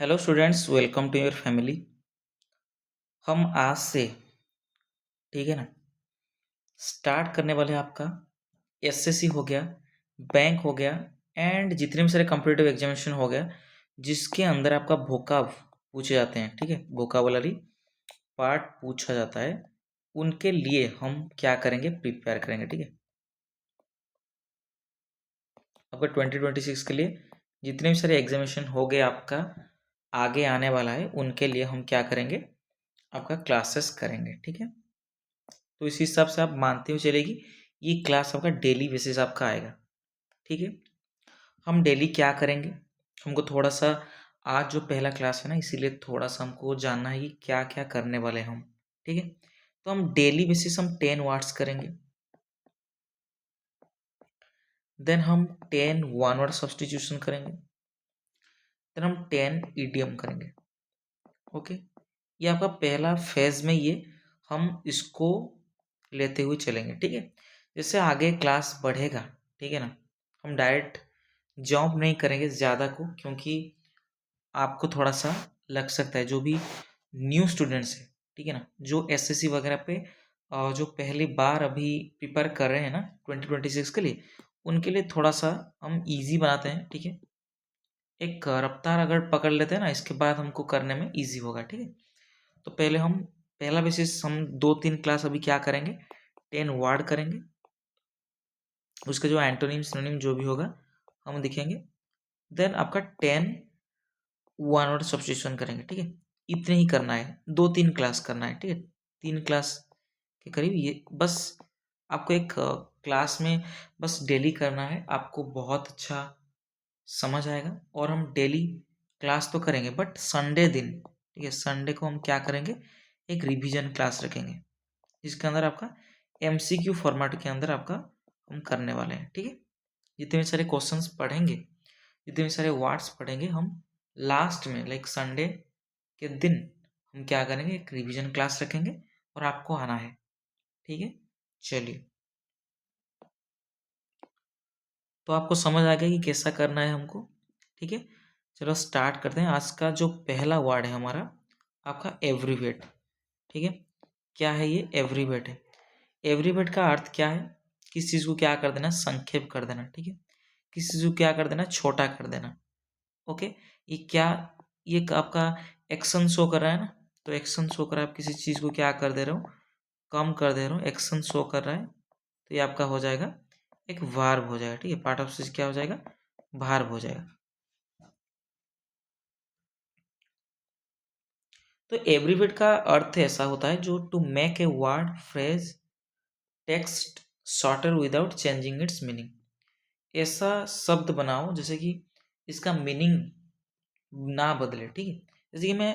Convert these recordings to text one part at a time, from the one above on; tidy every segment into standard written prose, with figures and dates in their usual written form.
Hello students, welcome to your family. हम आज से, ठीक है ना, स्टार्ट करने वाले हैं आपका एसएससी हो गया, बैंक हो गया एंड जितने भी सारे कॉम्पिटिटिव एग्जामिनेशन हो गया जिसके अंदर आपका वोकाब पूछे जाते हैं। ठीक है, वोकाबुलरी पार्ट पूछा जाता है, उनके लिए हम क्या करेंगे, प्रिपेयर करेंगे। ठीक है, आपका 2026 के लिए जितने भी सारे एग्जामिनेशन हो गए आपका आगे आने वाला है, उनके लिए हम क्या करेंगे, आपका क्लासेस करेंगे। ठीक है, तो इस हिसाब से आप मानते हुए चलेगी ये क्लास आपका डेली बेसिस आपका आएगा। ठीक है, हम डेली क्या करेंगे, हमको थोड़ा सा आज जो पहला क्लास है ना, इसीलिए थोड़ा सा हमको जानना है कि क्या क्या करने वाले हैं हम। ठीक है, तो हम डेली बेसिस हम 10 वर्ड्स करेंगे, देन हम 10 1 वर्ड सब्सटीट्यूशन करेंगे, देन हम 10 इडियम करेंगे। ओके, ये आपका पहला फेज में ये हम इसको लेते हुए चलेंगे। ठीक है, जैसे आगे क्लास बढ़ेगा, ठीक है ना, हम डायरेक्ट जॉब नहीं करेंगे ज़्यादा को, क्योंकि आपको थोड़ा सा लग सकता है जो भी न्यू स्टूडेंट्स है, ठीक है ना, जो एसएससी वगैरह पे जो पहली बार अभी प्रिपेयर कर रहे हैं ना 2026 के लिए, उनके लिए थोड़ा सा हम इजी बनाते हैं। ठीक है, एक रफ्तार अगर पकड़ लेते हैं ना, इसके बाद हमको करने में इजी होगा। ठीक है, तो पहले हम पहला बेसिस हम 2 3 क्लास अभी क्या करेंगे, 10 वर्ड करेंगे, उसके जो एंटोनिम सिनोनिम जो भी होगा हम दिखेंगे, देन आपका 10 1 वर्ड सब्स्टिट्यूशन करेंगे। ठीक है, इतने ही करना है, 2 3 क्लास करना है। ठीक है, 3 क्लास के करीब ये बस आपको एक क्लास में बस डेली करना है, आपको बहुत अच्छा समझ आएगा। और हम डेली क्लास तो करेंगे बट संडे दिन, ठीक है, संडे को हम क्या करेंगे, एक रिवीजन क्लास रखेंगे जिसके अंदर आपका एमसीक्यू फॉर्मेट के अंदर आपका हम करने वाले हैं। ठीक है, जितने भी सारे क्वेश्चंस पढ़ेंगे, जितने भी सारे वर्ड्स पढ़ेंगे, हम लास्ट में लाइक संडे के दिन हम क्या करेंगे, एक रिवीजन क्लास रखेंगे और आपको आना है। ठीक है, चलिए, तो आपको समझ आ गया कि कैसा करना है हमको। ठीक है, चलो स्टार्ट करते हैं। आज का जो पहला वर्ड है हमारा आपका एवरीवेट। ठीक है, क्या है ये, एवरीवेट है। एवरीवेट का अर्थ क्या है, किस चीज़ को क्या कर देना, संक्षेप कर देना। ठीक है, किस चीज़ को क्या कर देना, छोटा कर देना। ओके, ये क्या, ये आपका एक्शन शो कर रहा है ना, तो एक्शन शो कर रहा है, आप किसी चीज़ को क्या कर दे रहे हो, कम कर दे रहे हो, एक्शन शो कर रहा है, तो ये आपका हो जाएगा एक वर्ब हो जाएगा। ठीक है, पार्ट ऑफ स्पीच क्या हो जाएगा, वर्ब हो जाएगा। तो एब्रीवेट का अर्थ ऐसा होता है जो to make a word, phrase, text shorter without changing its meaning. ऐसा शब्द बनाओ जैसे कि इसका मीनिंग ना बदले। ठीक है, जैसे कि मैं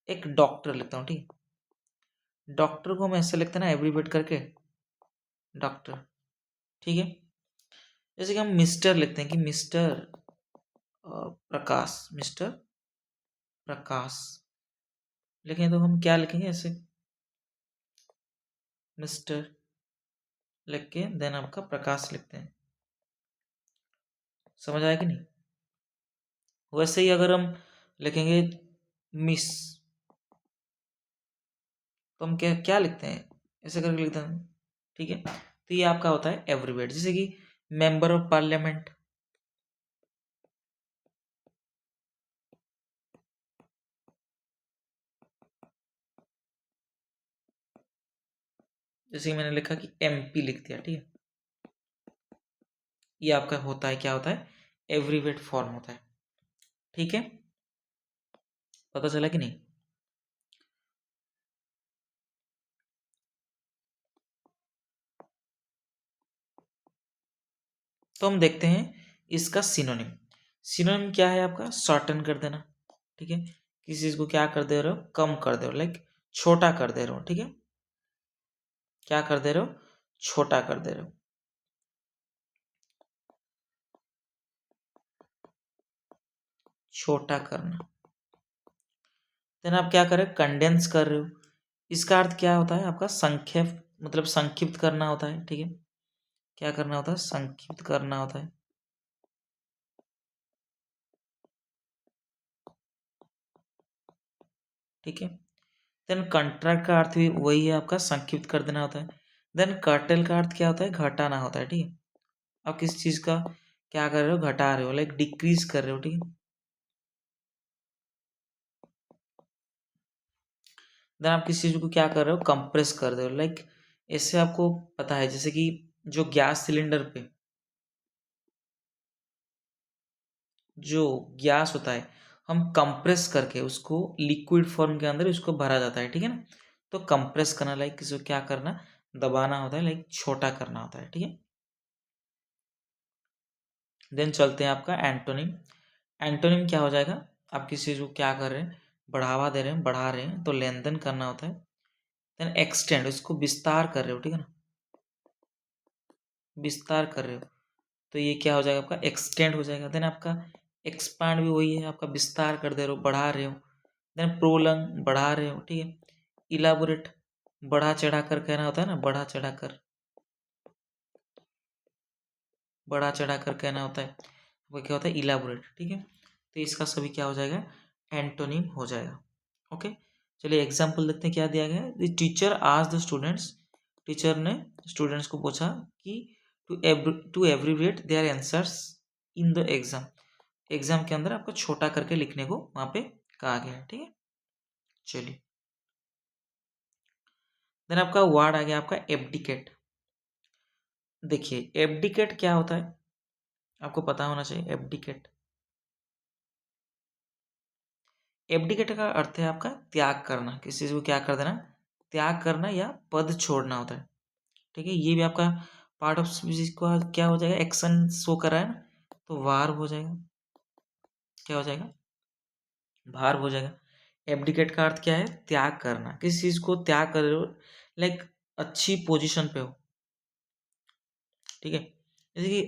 एक डॉक्टर लिखता हूँ, ठीक है, डॉक्टर को हम ऐसे लिखते हैं ना एब्रीवेट करके, डॉक्टर। ठीक है, जैसे कि हम मिस्टर लिखते हैं कि मिस्टर प्रकाश, मिस्टर प्रकाश लिखें तो हम क्या लिखेंगे, ऐसे मिस्टर लिख के देन आपका प्रकाश लिखते हैं। समझ आया कि नहीं। वैसे ही अगर हम लिखेंगे मिस, तो हम क्या क्या लिखते हैं, ऐसे करके लिखते हैं। ठीक है, तो ये आपका होता है एब्रीवेट। जैसे कि मेंबर ऑफ पार्लियामेंट, जैसे कि मैंने लिखा कि एमपी लिख दिया। ठीक है, ये आपका होता है, क्या होता है, एब्रीवेट फॉर्म होता है। ठीक है, पता चला कि नहीं। तो हम देखते हैं इसका सिनोनिम। सिनोनिम क्या है आपका, शॉर्टन कर देना। ठीक है, किसी चीज को क्या कर दे रहे हो, कम कर दे रहे हो, लाइक छोटा कर दे रहे हो। ठीक है, क्या कर दे रहे हो, छोटा कर दे रहे हो। छोटा करना, देन आप क्या कर रहे हो, कंडेंस कर रहे हो। इसका अर्थ क्या होता है आपका, संक्षेप, मतलब संक्षिप्त करना होता है। ठीक है, क्या करना होता है, संक्षिप्त करना होता है। ठीक है। देन कंट्रैक्ट का अर्थ भी वही है, आपका संक्षिप्त कर देना होता है। देन कर्टेल का अर्थ क्या होता है, घटाना होता है, ठीक है। आप किसी चीज का क्या कर रहे हो, घटा रहे हो, लाइक डिक्रीज कर रहे हो, ठीक है। देन आप किसी चीज को क्या कर रहे हो, कंप्रेस कर रहे हो, लाइक इससे आपको पता है जैसे कि जो गैस सिलेंडर पे जो गैस होता है, हम कंप्रेस करके उसको लिक्विड फॉर्म के अंदर उसको भरा जाता है, ठीक है ना। तो कंप्रेस करना, लाइक किसी को क्या करना, दबाना होता है, लाइक छोटा करना होता है, ठीक है। देन चलते हैं आपका एंटोनिम। एंटोनिम क्या हो जाएगा, आप किसी चीज को क्या कर रहे हैं, बढ़ावा दे रहे हैं, बढ़ा रहे हैं, तो लेनदेन करना होता है। देन एक्सटेंड, उसको विस्तार कर रहे हो, ठीक है ना, विस्तार कर रहे हो, तो ये क्या हो जाएगा, आपका एक्सटेंड हो जाएगा। देन आपका एक्सपांड भी वही है, आपका विस्तार कर दे रहे हो, बढ़ा रहे हो। देन प्रोलंग, बढ़ा रहे हो, ठीक है। इलाबोरेट, बढ़ा चढ़ा कर कहना होता है ना, बढ़ा चढ़ा कर, बढ़ा चढ़ा कर कहना होता है, वो क्या होता है, इलाबोरेट, ठीक है। तो इसका सभी क्या हो जाएगा, एंटोनिम हो जाएगा। ओके, चलिए एग्जाम्पल देखते हैं क्या दिया गया है। द टीचर आज द स्टूडेंट्स, टीचर ने स्टूडेंट्स को पूछा कि to abbreviate their answers in the exam. Exam के अंदर आपको छोटा करके लिखने को वहां पे कहा गया है, ठीक है। चलिए, देन आपका वर्ड आ गया आपका एब्डिकेट। देखिए एब्डिकेट क्या होता है, आपको पता होना चाहिए। एब्डिकेट, एब्डिकेट का अर्थ है आपका त्याग करना, किसी चीज को क्या कर देना, त्याग करना या पद छोड़ना होता है, ठीक है। ये भी आपका पार्ट ऑफ स्पीच को क्या हो जाएगा, एक्शन शो कर रहा है ना, तो वार हो जाएगा, क्या हो जाएगा, भार हो जाएगा। एब्डिकेट का अर्थ क्या है, त्याग करना, किसी चीज को त्याग कर रहे हो, लाइक अच्छी पोजीशन पे हो, ठीक है। जैसे कि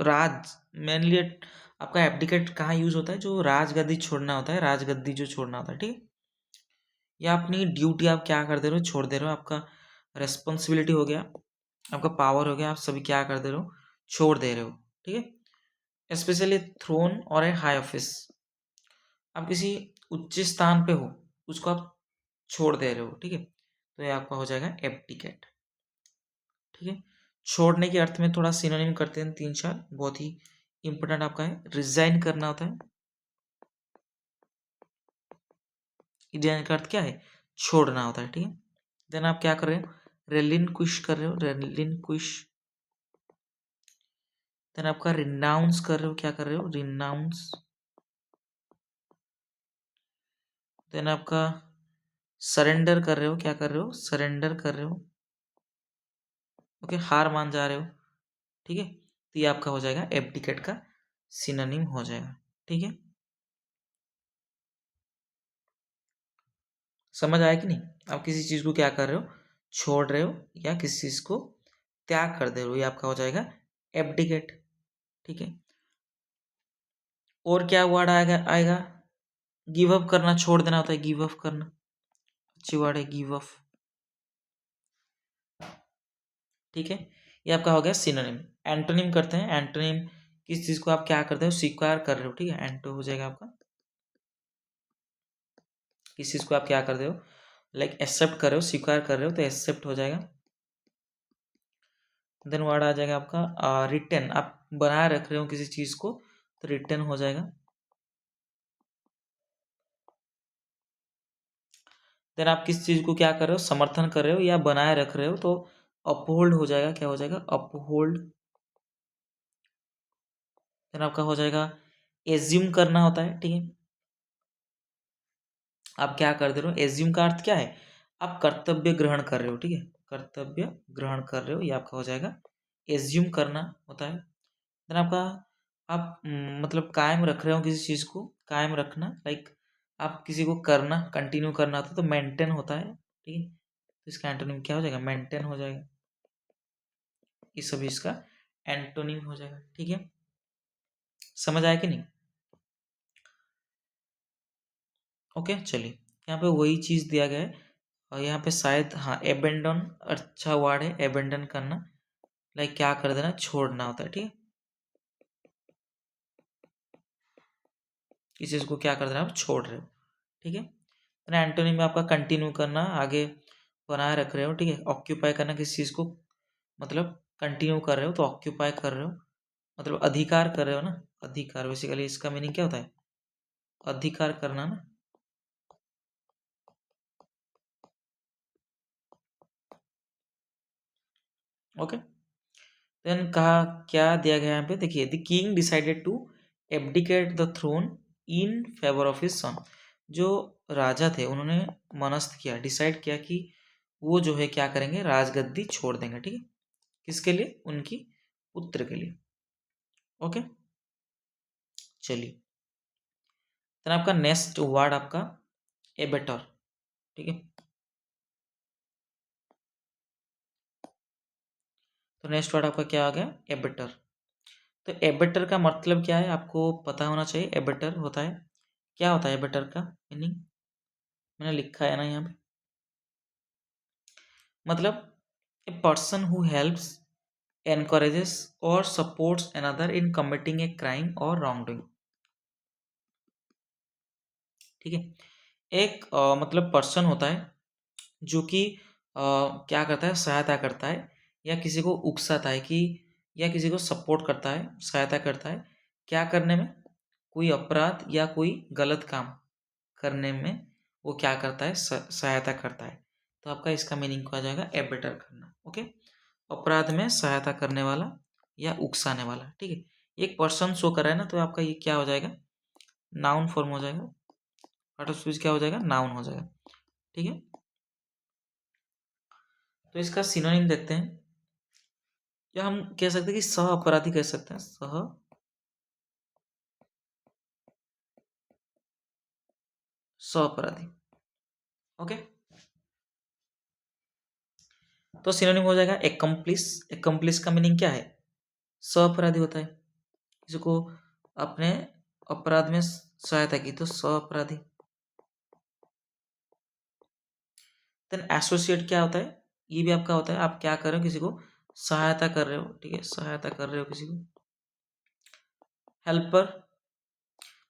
राज मेनली आपका एब्डिकेट कहाँ यूज होता है, जो राजगद्दी छोड़ना होता है, राजगद्दी जो छोड़ना होता है, ठीक है। या अपनी ड्यूटी आप क्या कर दे रहे हो, छोड़ दे रहे हो, आपका रेस्पॉन्सिबिलिटी हो गया, आपका पावर हो गया, आप सभी क्या कर दे रहे हो, छोड़ दे रहे हो, ठीक है। स्पेशली थ्रोन और ए हाई ऑफिस, आप किसी उच्च स्थान पे हो, उसको आप छोड़ दे रहे हो, ठीक है। तो ये आपका हो जाएगा एब्डिकेट, ठीक है। छोड़ने के अर्थ में थोड़ा सिनोनिम करते हैं, तीन चार बहुत ही इंपॉर्टेंट आपका है। रिजाइन करना होता है, रिजाइन का अर्थ क्या है, छोड़ना होता है, ठीक है। देन आप क्या कर रहे हो, रेलिनक्विश कर रहे हो, रेलिनक्विश। देन आपका रिनाउंस कर रहे हो, क्या कर रहे हो, रिनाउंस। देन आपका सरेंडर कर रहे हो, क्या कर रहे हो, सरेंडर कर रहे हो, ओके, हार मान जा रहे हो, ठीक है। तो ये आपका हो जाएगा एब्डिकेट का सिनोनिम हो जाएगा, ठीक है। समझ आया कि नहीं, आप किसी चीज को क्या कर रहे हो, छोड़ रहे हो, या किसी चीज को त्याग कर दे रहे हो, ये आपका हो जाएगा एब्डिकेट, ठीक है। और क्या वर्ड आएगा आएगा, गिव अप करना, छोड़ देना होता है, गिव अप करना, अच्छी वर्ड है गिव अप, ठीक है। ये आपका हो गया सिनोनिम। एंटोनिम करते हैं, एंटोनिम किस चीज को आप क्या करते हो, स्वीकार कर रहे हो, ठीक है, एंटो हो जाएगा आपका, किस चीज को आप क्या कर रहे हो, लाइक एक्सेप्ट कर रहे हो, स्वीकार कर रहे हो, तो एक्सेप्ट हो जाएगा। देन वर्ड आ जाएगा आपका रिटर्न, आप बनाए रख रहे हो किसी चीज को, तो रिटर्न हो जाएगा। देन आप किस चीज को क्या कर रहे हो, समर्थन कर रहे हो या बनाए रख रहे हो, तो अपहोल्ड हो जाएगा, क्या हो जाएगा, अपहोल्ड। देन आपका हो जाएगा एज्यूम करना होता है, ठीक है। आप क्या कर दे रहे हो, एज्यूम का अर्थ क्या है, आप कर्तव्य ग्रहण कर रहे हो, ठीक है, कर्तव्य ग्रहण कर रहे हो, ये आपका हो जाएगा एज्यूम करना होता है। देन आपका आप मतलब कायम रख रहे हो किसी चीज को, कायम रखना, लाइक आप किसी को करना, कंटिन्यू करना होता है, तो मेंटेन होता है, ठीक है। तो इसका एंटोनिम क्या हो जाएगा, मेंटेन हो जाएगा, ये सभी इसका एंटोनिम हो जाएगा, ठीक है। समझ आया कि नहीं, ओके। चलिए, यहाँ पे वही चीज दिया गया है, और यहाँ पे शायद हाँ एबेंडन अच्छा वर्ड है, एबेंडन करना, लाइक क्या कर देना, छोड़ना होता है, ठीक है। किसी चीज को क्या कर देना, आप छोड़ रहे हो, ठीक है। फिर एंटोनिम में आपका कंटिन्यू करना, आगे बनाए रख रहे हो, ठीक है। ऑक्यूपाई करना, किसी चीज़ को मतलब कंटिन्यू कर रहे हो तो ऑक्यूपाई कर रहे हो, मतलब अधिकार कर रहे हो ना, अधिकार। बेसिकली इसका मीनिंग क्या होता है? अधिकार करना ना। ओके। देन कहा क्या दिया गया यहाँ पे, देखिए, the king decided to abdicate the throne in favour of his son. जो राजा थे उन्होंने मनस्त किया, डिसाइड किया कि वो जो है क्या करेंगे, राजगद्दी छोड़ देंगे, ठीक है। किसके लिए? उनकी पुत्र के लिए। ओके, चलिए। देन आपका नेक्स्ट वर्ड आपका एबेटर, ठीक है। तो नेक्स्ट वर्ड आपका क्या आ गया? एबेटर। तो एबेटर का मतलब क्या है आपको पता होना चाहिए। एबेटर होता है, क्या होता है एबेटर का मीनिंग? मैंने लिखा है ना यहाँ पे, मतलब a person who helps, encourages और supports another in committing a crime or wrongdoing, ठीक है। एक मतलब पर्सन होता है जो कि क्या करता है, सहायता करता है या किसी को उकसाता है कि, या किसी को सपोर्ट करता है, सहायता करता है क्या करने में, कोई अपराध या कोई गलत काम करने में वो क्या करता है, सहायता करता है। तो आपका इसका मीनिंग क्या आ जाएगा? एबेटर करना। ओके, अपराध में सहायता करने वाला या उकसाने वाला, ठीक है। एक पर्सन शो कर रहा है ना, तो आपका ये क्या हो जाएगा? नाउन फॉर्म हो जाएगा। पार्ट ऑफ स्पीच क्या हो जाएगा? नाउन हो जाएगा, ठीक है। तो इसका सिनोनिम देखते हैं, या हम कह सकते हैं कि सह अपराधी कह सकते हैं, सह सह अपराधी। ओके, तो सिनोनिम हो जाएगा एकम्प्लिस। एकम्प्लिस का मीनिंग क्या है? सह अपराधी होता है, किसी को अपने अपराध में सहायता की तो सह अपराधी। देन एसोसिएट क्या होता है? ये भी आपका होता है, आप क्या कर रहे हो, किसी को सहायता कर रहे हो, ठीक है, सहायता कर रहे हो किसी को। हेल्पर,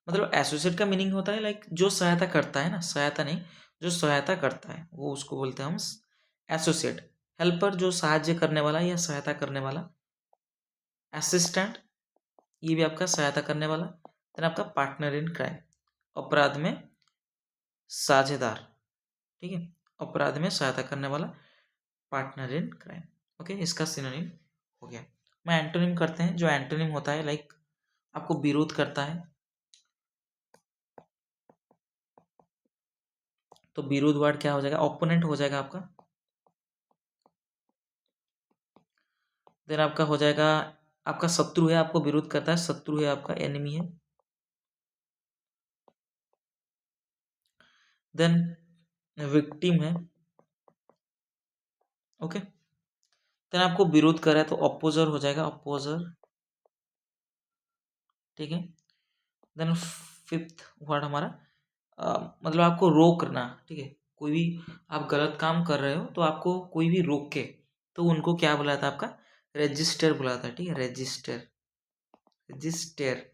मतलब एसोसिएट का मीनिंग होता है लाइक जो सहायता करता है ना, सहायता नहीं, जो सहायता करता है वो उसको बोलते हैं हम एसोसिएट। हेल्पर जो साहाय्य करने वाला या सहायता करने वाला। असिस्टेंट, ये भी आपका सहायता करने वाला। देन आपका पार्टनर इन क्राइम, अपराध में साझेदार, ठीक है, अपराध में सहायता करने वाला, पार्टनर इन क्राइम। ओके, इसका सिनोनिम हो गया। मैं एंटोनिम करते हैं, जो एंटोनिम होता है लाइक आपको विरोध करता है, तो विरोध वर्ड क्या हो जाएगा? ओपोनेंट हो जाएगा आपका। देन आपका हो जाएगा, आपका शत्रु है, आपको विरोध करता है, शत्रु है आपका, एनिमी है। देन विक्टिम है। ओके, देन आपको विरोध कर रहा है तो अपोजर हो जाएगा, अपोजर, ठीक है। देन फिफ्थ वर्ड हमारा मतलब आपको रोकना, ठीक है। कोई भी आप गलत काम कर रहे हो तो आपको कोई भी रोके तो उनको क्या बुलाता है? आपका रजिस्टर बुलाता है, ठीक है, रजिस्टर, रजिस्टर,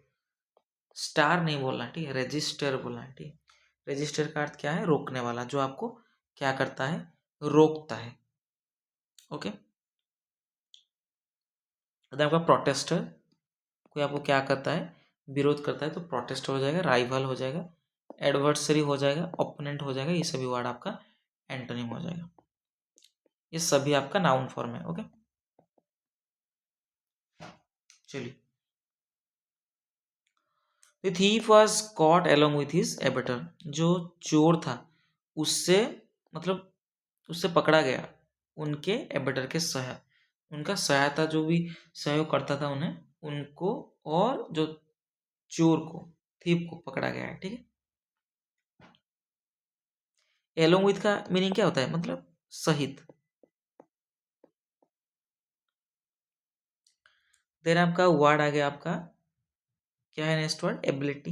स्टार नहीं बोलना, ठीक है, रजिस्टर बोलना है, ठीक है। रजिस्टर का अर्थ क्या है? रोकने वाला, जो आपको क्या करता है? रोकता है। ओके, अगर आपका प्रोटेस्टर, कोई आपको क्या करता है? विरोध करता है तो प्रोटेस्टर हो जाएगा, राइवल हो जाएगा, एडवर्सरी हो जाएगा, ओपोनेंट हो जाएगा। ये सभी वर्ड आपका एंटोनिम हो जाएगा। ये सभी आपका नाउन फॉर्म है। ओके, चलिए। The thief was caught along with his abettor, जो चोर था उससे, मतलब उससे पकड़ा गया उनके एबेटर के उनका सहायता, जो भी सहयोग करता था उन्हें, उनको, और जो चोर को, थीप को पकड़ा गया है, ठीक है। एलोंग विथ का मीनिंग क्या होता है? मतलब सहित। देन आपका वर्ड आ गया आपका, क्या है नेक्स्ट वर्ड? एबिलिटी।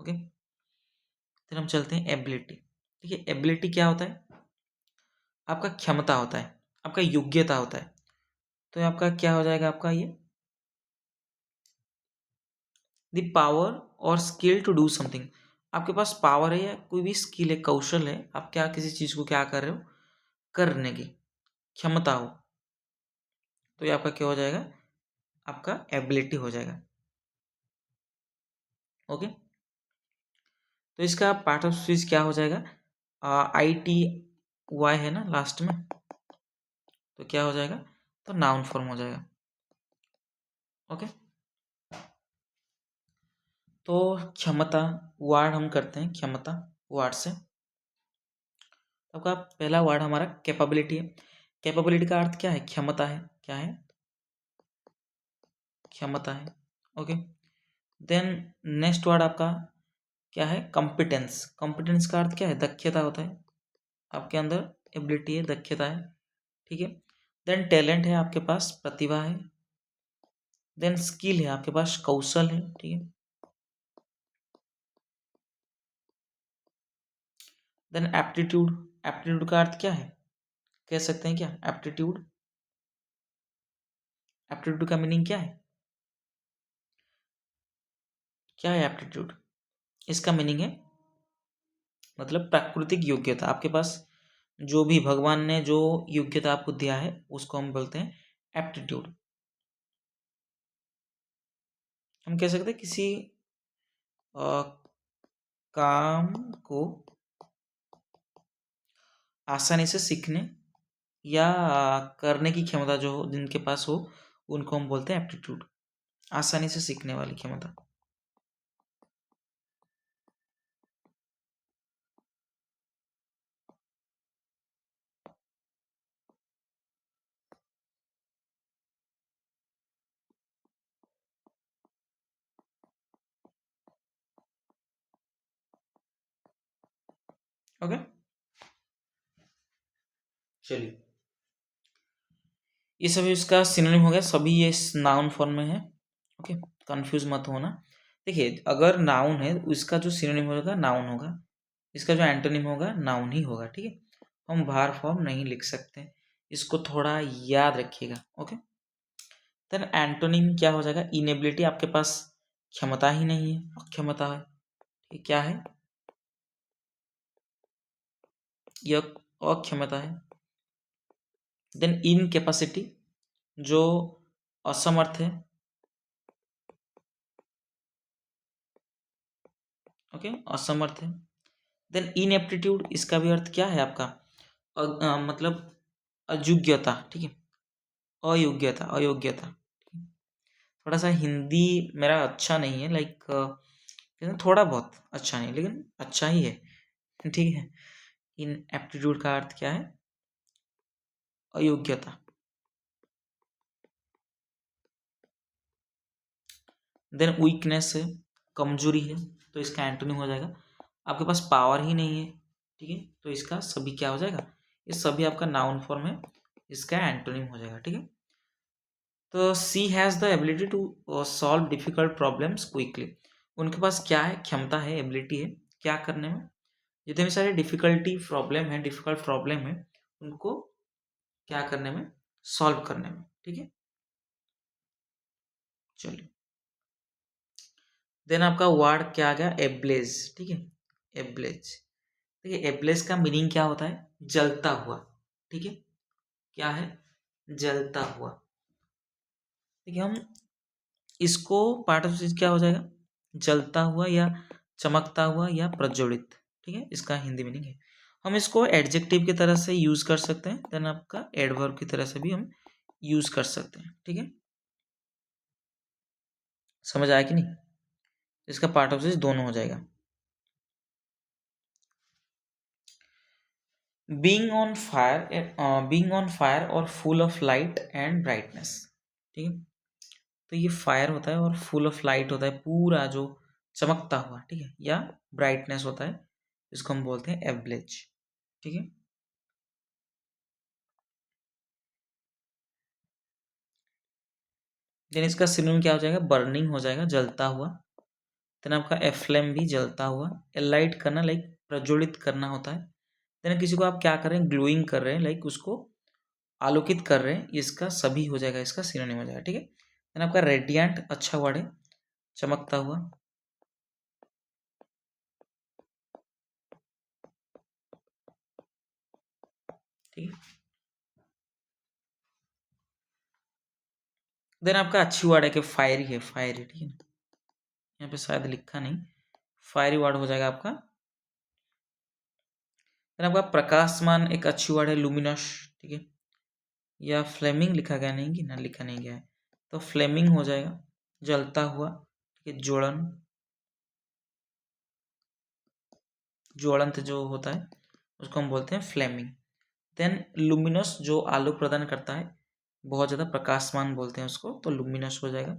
ओके, फिर हम चलते हैं एबिलिटी, ठीक है। एबिलिटी क्या होता है? आपका क्षमता होता है, आपका योग्यता होता है। तो आपका क्या हो जाएगा? आपका ये द पावर और स्किल टू डू समथिंग, आपके पास पावर है या कोई भी स्किल है, कौशल है, आप क्या किसी चीज़ को क्या कर रहे हो, करने की क्षमता हो, तो ये आपका क्या हो जाएगा, आपका एबिलिटी हो जाएगा। ओके, तो इसका पार्ट ऑफ स्पीच क्या हो जाएगा, ITY है ना लास्ट में, तो क्या हो जाएगा, तो नाउन फॉर्म हो जाएगा। ओके, तो क्षमता वर्ड हम करते हैं, क्षमता वर्ड से। आपका पहला वर्ड हमारा कैपेबिलिटी है। कैपेबिलिटी का अर्थ क्या है, क्षमता है, क्या है, क्षमता है। ओके, देन नेक्स्ट वर्ड आपका क्या है, कॉम्पिटेंस। कॉम्पिटेंस का अर्थ क्या है, दक्षता होता है, आपके अंदर एबिलिटी है, दक्षता है, ठीक है। देन टैलेंट है, आपके पास प्रतिभा है। देन स्किल है, आपके पास कौशल है, ठीक है। देन एप्टीट्यूड, एप्टीट्यूड का अर्थ क्या है, कह सकते हैं क्या, एप्टीट्यूड, एप्टीट्यूड का मीनिंग क्या है एप्टीट्यूड, इसका मीनिंग है मतलब प्राकृतिक योग्यता, आपके पास जो भी भगवान ने जो योग्यता आपको दिया है उसको हम बोलते हैं एप्टीट्यूड। हम कह सकते हैं किसी अ, काम को आसानी से सीखने या करने की क्षमता जो हो, जिनके पास हो, उनको हम बोलते हैं एप्टीट्यूड, आसानी से सीखने वाली क्षमता। ओके, चलिए, ये सभी इसका सिनोनिम हो गया, सभी ये नाउन फॉर्म में है। ओके, कंफ्यूज मत होना। देखिए, अगर नाउन है उसका जो सिनोनिम होगा नाउन होगा, इसका जो एंटोनिम होगा नाउन ही होगा, ठीक है। हम भार फॉर्म नहीं लिख सकते, इसको थोड़ा याद रखिएगा। ओके, देन एंटोनिम क्या हो जाएगा, इनेबिलिटी, आपके पास क्षमता ही नहीं है, अक्षमता है, ये क्या है, यह अक्षमता है। देन इनकेपेसिटी, जो असमर्थ है। ओके, असमर्थ है। देन इनएप्टीट्यूड, इसका भी अर्थ क्या है आपका, मतलब अयोग्यता, ठीक है, अयोग्यता, अयोग्यता। थोड़ा सा हिंदी मेरा अच्छा नहीं है, लाइक थोड़ा बहुत अच्छा नहीं, लेकिन अच्छा ही है, ठीक है। इन एप्टीट्यूड का अर्थ क्या है, अयोग्यता। देन वीकनेस है, कमजोरी है, तो इसका एंटोनिम हो जाएगा, आपके पास पावर ही नहीं है, ठीक है, तो इसका सभी क्या हो जाएगा, ये सभी आपका नाउन फॉर्म है, इसका एंटोनिम हो जाएगा, ठीक है। तो she has the ability to solve difficult problems quickly, उनके पास क्या है, क्षमता है, एबिलिटी है, क्या करने में, जितने भी सारे डिफिकल्ट प्रॉब्लम है उनको क्या करने में, सॉल्व करने में, ठीक है। चलिए, देन आपका वर्ड क्या आ गया, एब्लेज, ठीक है, एब्लेज। देखिए, एब्लेज का मीनिंग क्या होता है, जलता हुआ, ठीक है, क्या है, जलता हुआ। देखिए, हम इसको पार्ट ऑफ चीज क्या हो जाएगा, जलता हुआ या चमकता हुआ या प्रज्वलित, ठीक है, इसका हिंदी मीनिंग है। हम इसको एडजेक्टिव की तरह से यूज कर सकते हैं, देन आपका एडवर्ब की तरह से भी हम यूज कर सकते हैं, ठीक है। समझ आया कि नहीं, इसका पार्ट ऑफ स्पीच दोनों हो जाएगा। बीइंग ऑन फायर और full of light and brightness, ठीक है। तो ये फायर होता है और फुल ऑफ लाइट होता है, पूरा जो चमकता हुआ, ठीक है, या ब्राइटनेस होता है, इसको हम बोलते हैं एब्लेज, ठीक है। देन इसका सिनोनिम क्या हो जाएगा, बर्निंग हो जाएगा, जलता हुआ। देन आपका एफ्लेम भी जलता हुआ, एलाइट करना लाइक प्रज्वलित करना होता है। देन किसी को आप क्या कर रहे हैं, ग्लोइंग कर रहे हैं, लाइक उसको आलोकित कर रहे हैं, इसका सभी हो जाएगा, इसका सिनोनिम हो जाएगा, ठीक है। देन आपका रेडियंट, अच्छा वर्ड है, चमकता हुआ। ठीक है। देन आपका अच्छी वर्ड है कि फायरी है, फायरी, ठीक है। यहाँ पे शायद लिखा नहीं, फायरी वर्ड हो जाएगा आपका। देन आपका प्रकाशमान एक अच्छी वर्ड है, लुमिनस, ठीक है। या फ्लेमिंग लिखा गया नहीं कि ना, लिखा नहीं गया है, तो फ्लेमिंग हो जाएगा, जलता हुआ, ठीक है। ज्वलन, ज्वलंत जो होता है उसको हम बोलते हैं फ्लेमिंग। देन लुमिनस जो आलोक प्रदान करता है, बहुत ज़्यादा प्रकाशमान बोलते हैं उसको, तो लुमिनस हो जाएगा।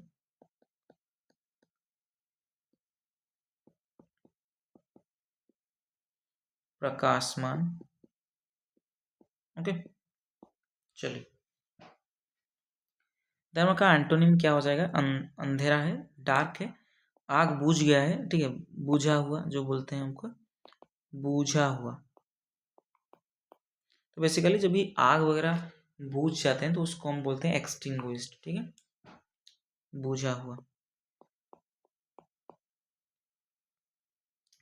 प्रकाशमान, ओके। चलिए, देन का एंटोनिम क्या हो जाएगा, अंधेरा है, डार्क है, आग बुझ गया है, ठीक है। बुझा हुआ जो बोलते हैं हमको, बुझा हुआ। तो बेसिकली जब भी आग वगैरह बुझ जाते हैं तो उसको हम बोलते हैं एक्सटिंग्विश्ड, ठीक है, बुझा हुआ।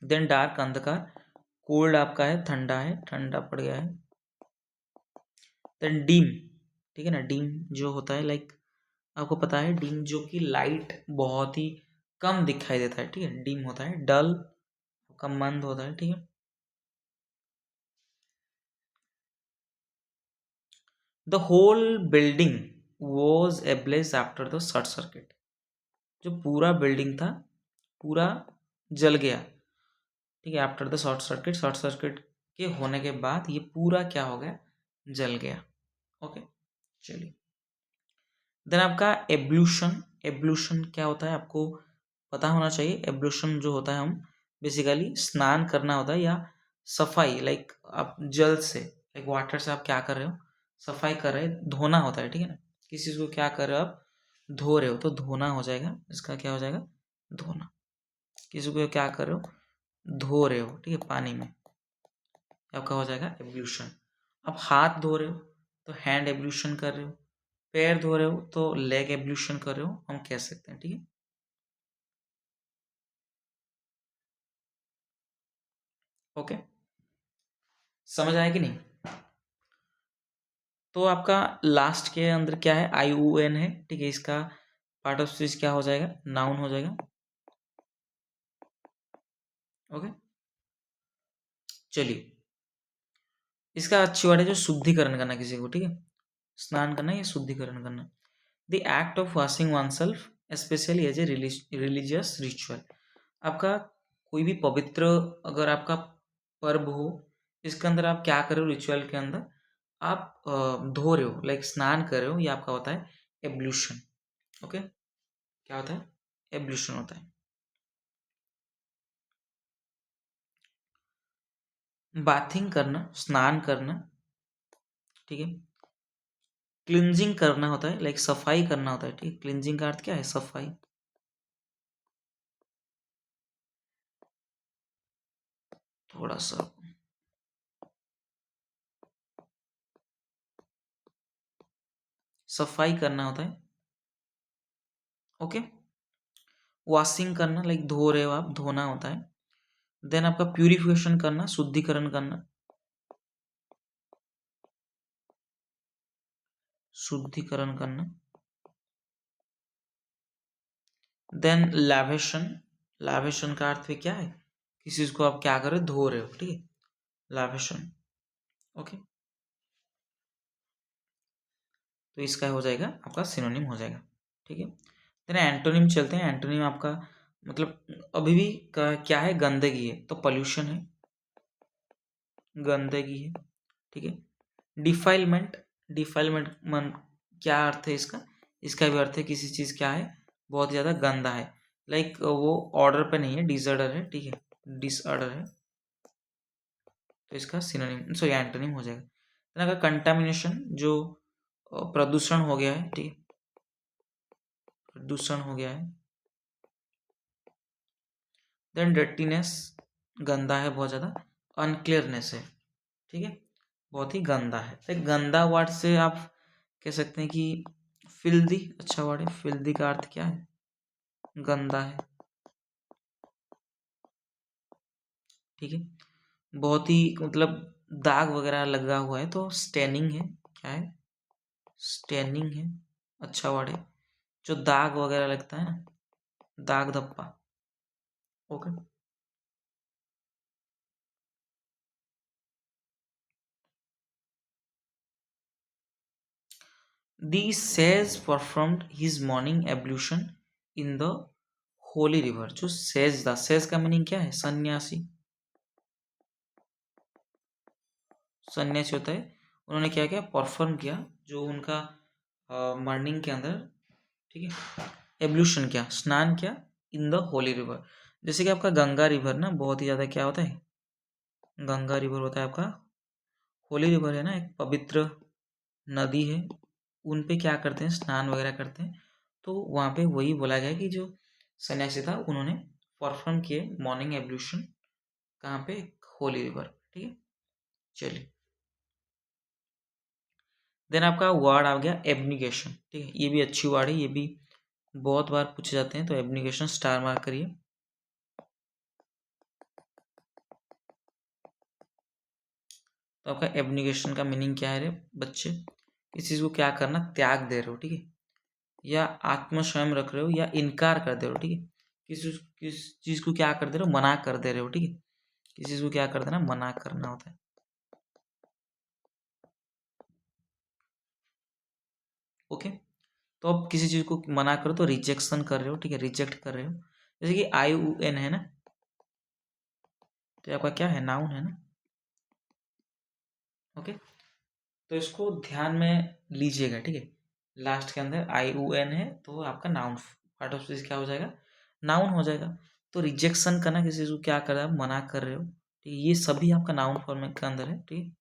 देन डार्क, अंधकार, कोल्ड आपका है, ठंडा है, ठंडा पड़ गया है। देन डीम, ठीक है ना, डीम जो होता है लाइक आपको पता है, डीम जो कि लाइट बहुत ही कम दिखाई देता है, ठीक है, डीम होता है। डल आपका मंद होता है, ठीक है। The whole building was ablaze after the short circuit, जो पूरा बिल्डिंग था पूरा जल गया, ठीक है। After the short circuit, short circuit के होने के बाद ये पूरा क्या हो गया, जल गया, ओके। चलिए, देन आपका एब्ल्यूशन, एब्ल्यूशन क्या होता है आपको पता होना चाहिए। एब्ल्यूशन जो होता है, हम बेसिकली स्नान करना होता है या सफाई, लाइक आप जल से, लाइक वाटर से आप क्या कर रहे हो, सफाई कर रहे हो, धोना होता है, ठीक है ना। किसी चीज को क्या कर रहे हो आप, धो रहे हो, तो धोना हो जाएगा, इसका क्या हो जाएगा, धोना। किसी को क्या कर रहे हो, धो रहे हो, ठीक है, पानी में, आपका हो जाएगा एब्ल्यूशन। आप हाथ धो रहे हो तो हैंड एब्ल्यूशन कर रहे हो, पैर धो रहे हो तो लेग एब्ल्यूशन कर रहे हो, हम कह सकते हैं, ठीक है। ओके, समझ आया कि नहीं। तो आपका लास्ट के अंदर क्या है, आई ओ एन है, ठीक है। इसका पार्ट ऑफ स्पीच क्या हो जाएगा, नाउन हो जाएगा, ओके। चलिए, इसका अच्छी वर्ड है जो शुद्धिकरण करना किसी को, ठीक है, स्नान करना या शुद्धिकरण करना। The act of washing oneself specially as a religious ritual. आपका कोई भी पवित्र अगर आपका पर्व हो, इसके अंदर आप क्या कर रहे हो, रिचुअल के अंदर आप धो रहे हो, लाइक स्नान कर रहे हो, ये आपका होता है एब्ल्यूशन, ओके। क्या होता है, एब्ल्यूशन होता है। बाथिंग करना, स्नान करना, ठीक है। क्लिंजिंग करना होता है, लाइक सफाई करना होता है, ठीक है। क्लिंजिंग का अर्थ क्या है, सफाई, थोड़ा सा सफाई करना होता है, ओके। वॉशिंग करना, लाइक धो रहे हो आप, धोना होता है। देन आपका प्यूरिफिकेशन करना, शुद्धिकरण करना, शुद्धिकरण करना। देन लैवेशन, लैवेशन का अर्थ भी क्या है, किसी चीज को आप क्या कर रहे हो, धो रहे हो, ठीक है, लैवेशन, ओके। तो इसका हो जाएगा आपका सिनोनिम हो जाएगा, ठीक है। देन एंटोनिम चलते हैं। एंटोनिम आपका मतलब अभी भी क्या है, गंदगी है, तो पॉल्यूशन है, गंदगी है, ठीक है। डिफाइलमेंट, डिफाइलमेंट मन क्या अर्थ है इसका, इसका भी अर्थ है किसी चीज क्या है, बहुत ज्यादा गंदा है, लाइक वो ऑर्डर पे नहीं है, डिसऑर्डर है, ठीक है, डिसऑर्डर है, तो इसका सिनोनिम सॉरी एंटोनिम हो जाएगा। देन अगर कंटामिनेशन जो प्रदूषण हो गया है, ठीक है, प्रदूषण हो गया है। देन डर्टीनेस, गंदा है बहुत ज्यादा, अनक्लियरनेस है, ठीक है, बहुत ही गंदा है। तो गंदा वर्ड से आप कह सकते हैं कि फिल्दी अच्छा वर्ड है। फिल्दी का अर्थ क्या है, गंदा है, ठीक है, बहुत ही मतलब दाग वगैरह लगा हुआ है तो स्टेनिंग है। क्या है? स्टेनिंग है। अच्छा वर्ड है। जो दाग वगैरह लगता है ना, दाग धब्बा। Okay. The sage performed his morning ablution in the holy river। जो सेज था, सेज का मीनिंग क्या है? सन्यासी। सन्यासी होता है। उन्होंने क्या किया? परफॉर्म किया जो उनका मॉर्निंग के अंदर, ठीक है, एब्ल्यूशन किया, स्नान किया इन द होली रिवर। जैसे कि आपका गंगा रिवर ना बहुत ही ज़्यादा क्या होता है? गंगा रिवर होता है आपका, होली रिवर है ना, एक पवित्र नदी है। उन पे क्या करते हैं? स्नान वगैरह करते हैं। तो वहाँ पे वही बोला गया कि जो सन्यासी था उन्होंने परफॉर्म किए मॉर्निंग एब्ल्यूशन। कहाँ पे? होली रिवर। ठीक है, चलिए। देन आपका वर्ड आ गया एब्निगेशन। ठीक है, ये भी अच्छी वर्ड है, ये भी बहुत बार पूछे जाते हैं। तो एब्निगेशन स्टार मार्क करिए। तो आपका एब्निगेशन का मीनिंग क्या है रे बच्चे? किसी चीज को क्या करना? त्याग दे रहे हो, ठीक है, या आत्मसंयम रख रहे हो, या इनकार कर दे रहे हो, ठीक है। किस चीज को क्या कर दे रहे हो? मना कर दे रहे हो, ठीक है। किसी चीज को क्या कर देना? मना करना होता है। ओके। तो अब किसी चीज को मना करो तो रिजेक्शन कर रहे हो, ठीक है, रिजेक्ट कर रहे हो। जैसे कि IUN है ना, तो आपका क्या है? नाउन है ना। ओके। तो इसको ध्यान में लीजिएगा, ठीक है। लास्ट के अंदर IUN है तो आपका नाउन, पार्ट ऑफ स्पीच क्या हो जाएगा? नाउन हो जाएगा। तो रिजेक्शन करना, किसी चीज को क्या कर रहे हो? मना कर रहे हो, ठीक है, ये सभी आपका नाउन फॉर्म के अंदर है, ठीक है।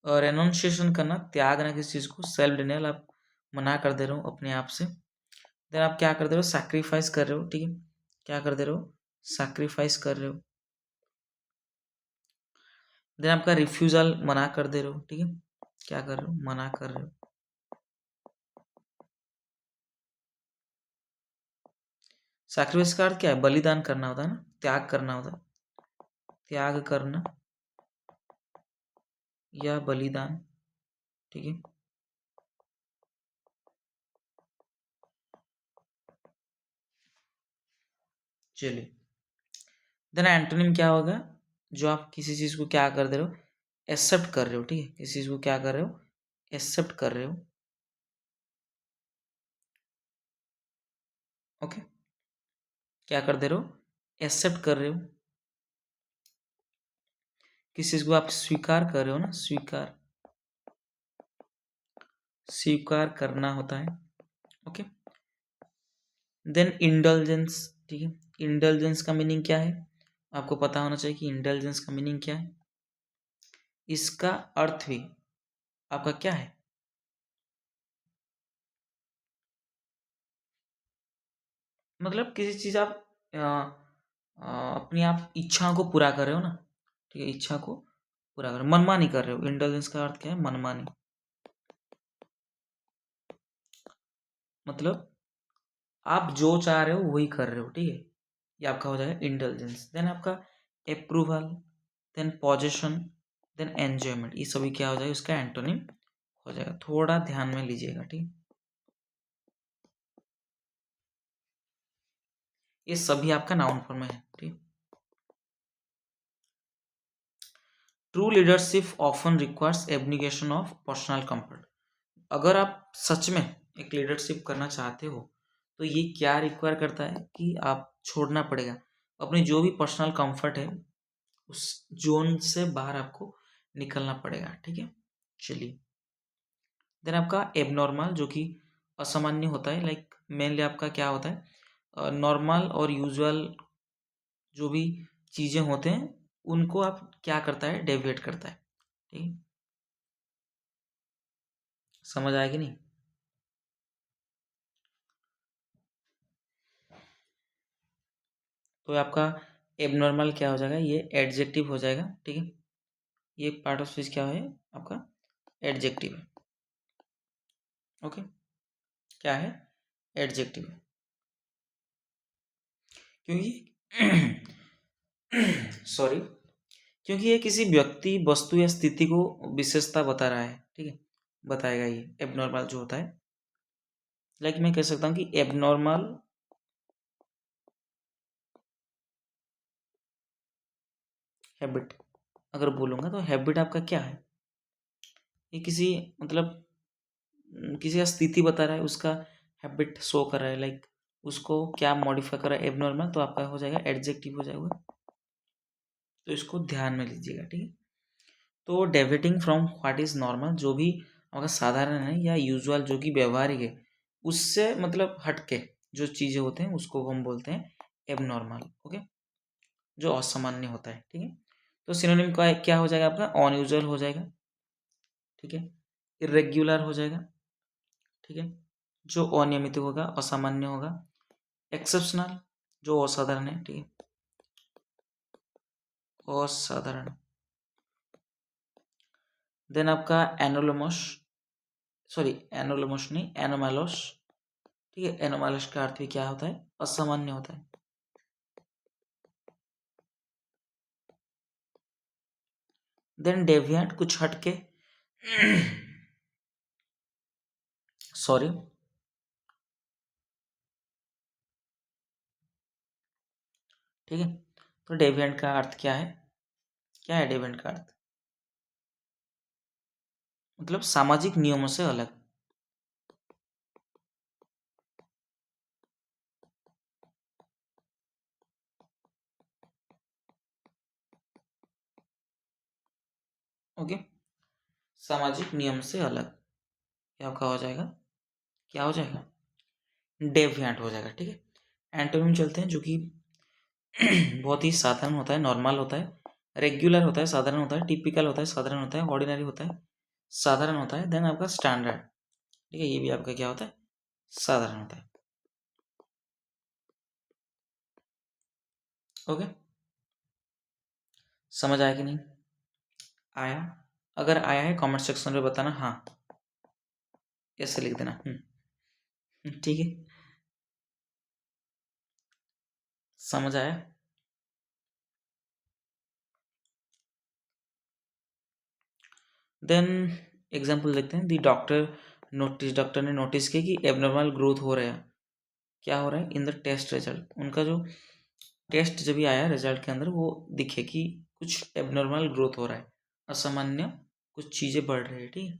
और रेनोन्सिएशन करना, त्यागना किसी चीज को, सेल्फ डिनायल, आप मना कर दे रहे हो अपने आप से। देन आप क्या कर दे रहे हो? सैक्रिफाइस कर रहे हो, ठीक है। क्या कर दे रहे हो? सैक्रिफाइस कर रहे हो। देन आपका रिफ्यूजल, मना कर दे रहे हो, ठीक है। क्या कर रहे हो? मना कर रहे हो। सैक्रिफाइस का अर्थ क्या है? बलिदान करना होता है ना, त्याग करना होता है। त्याग करना या बलिदान, ठीक है। चलिए। देन एंटोनिम क्या होगा? जो आप किसी चीज को क्या कर दे रहे हो? एक्सेप्ट कर रहे हो, ठीक है। किसी चीज को क्या कर रहे हो? एक्सेप्ट कर रहे हो। ओके। क्या कर दे रहे हो? एक्सेप्ट कर रहे हो। किसी चीज को आप स्वीकार कर रहे हो ना, स्वीकार, स्वीकार करना होता है। ओके। देन इंडल्जेंस, ठीक है। इंडल्जेंस का मीनिंग क्या है? आपको पता होना चाहिए कि इंडल्जेंस का मीनिंग क्या है। इसका अर्थ भी आपका क्या है? मतलब किसी चीज आप अपनी आप इच्छाओं को पूरा कर रहे हो ना, ठीक है, इच्छा को पूरा कर रहे हो, मनमानी कर रहे हो। इंटेलिजेंस का अर्थ क्या है? मनमानी। मतलब आप जो चाह रहे हो वही कर रहे हो, ठीक है। ये आपका हो जाएगा इंटेलिजेंस। देन आपका approval, then position, then enjoyment, ये सभी क्या हो जाएगा? उसका एंटोनिम हो जाएगा। थोड़ा ध्यान में लीजिएगा, ठीक। ये सभी आपका नाउन फॉर्म में है, ठीक। True leadership often requires abnegation of personal comfort. अगर आप सच में एक लीडरशिप करना चाहते हो तो ये क्या रिक्वायर करता है कि आप छोड़ना पड़ेगा अपनी जो भी पर्सनल कंफर्ट है, उस जोन से बाहर आपको निकलना पड़ेगा, ठीक है। चलिए। देन आपका एबनॉर्मल, जो कि असामान्य होता है, लाइक मेनली आपका क्या होता है? नॉर्मल और यूजुअल जो भी चीज़ें होते हैं उनको आप क्या करता है? डेविएट करता है, ठीक है। समझ आएगी नहीं? तो आपका एबनॉर्मल क्या हो जाएगा? ये एडजेक्टिव हो जाएगा, ठीक है। ये पार्ट ऑफ स्पीच क्या है? आपका एडजेक्टिव है। ओके। क्या है? एडजेक्टिव है। क्योंकि सॉरी, क्योंकि ये किसी व्यक्ति, वस्तु या स्थिति को विशेषता बता रहा है, ठीक है, बताएगा ये एबनॉर्मल जो होता है। लाइक मैं कह सकता हूँ कि एबनॉर्मल हैबिट अगर बोलूँगा तो हैबिट आपका क्या है, ये किसी मतलब किसी का स्थिति बता रहा है, उसका हैबिट शो कर रहा है, लाइक उसको क्या मॉडिफाई कर रहा है एबनॉर्मल, तो आपका हो जाएगा एडजेक्टिव हो जाएगा। तो इसको ध्यान में लीजिएगा, ठीक है। तो deviating from what is normal, जो भी आपका साधारण है या यूजुअल जो कि व्यवहारिक है, उससे मतलब हटके जो चीज़ें होते हैं उसको हम बोलते हैं एबनॉर्मल, ओके, जो असामान्य होता है, ठीक है। तो सिनोनिम का क्या हो जाएगा आपका, अनयूजुअल हो जाएगा, ठीक है, इरेग्युलर हो जाएगा, ठीक है, जो अनियमित होगा, असामान्य होगा, एक्सेप्शनल जो असाधारण है, ठीक है, असाधारण। देन आपका एनोलोमस, सॉरी एनोलोमस नहीं, एनोमालोस, ठीक है, एनोमालोस का अर्थ भी क्या होता है, असामान्य होता है। देन डेविएंट कुछ हटके, सॉरी, ठीक है। तो डेविएंट का अर्थ क्या है, क्या है डेविएंट का अर्थ, मतलब सामाजिक नियमों से अलग, ओके, सामाजिक नियम से अलग, क्या आपका हो जाएगा, क्या हो जाएगा, डेविएंट हो जाएगा, ठीक है। एंटोनिम चलते हैं, जो कि बहुत ही साधारण होता है, नॉर्मल होता है, रेगुलर होता है, साधारण होता है, टिपिकल होता है, साधारण होता है, ऑर्डिनरी होता है, साधारण होता है, देन आपका स्टैंडर्ड, ठीक है, ये भी आपका क्या होता है, साधारण होता है, ओके। समझ आया कि नहीं आया, अगर आया है कमेंट सेक्शन में बताना, हाँ ऐसे लिख देना, ठीक है, समझ आया। देन एग्जाम्पल देखते हैं, दी डॉक्टर ने नोटिस किया कि एबनॉर्मल ग्रोथ हो रहा है, क्या हो रहा है, इन द टेस्ट रिजल्ट, उनका जो टेस्ट जब भी आया रिजल्ट के अंदर, वो दिखे कि कुछ एबनॉर्मल ग्रोथ हो रहा है, असामान्य कुछ चीज़ें बढ़ रही है, ठीक है।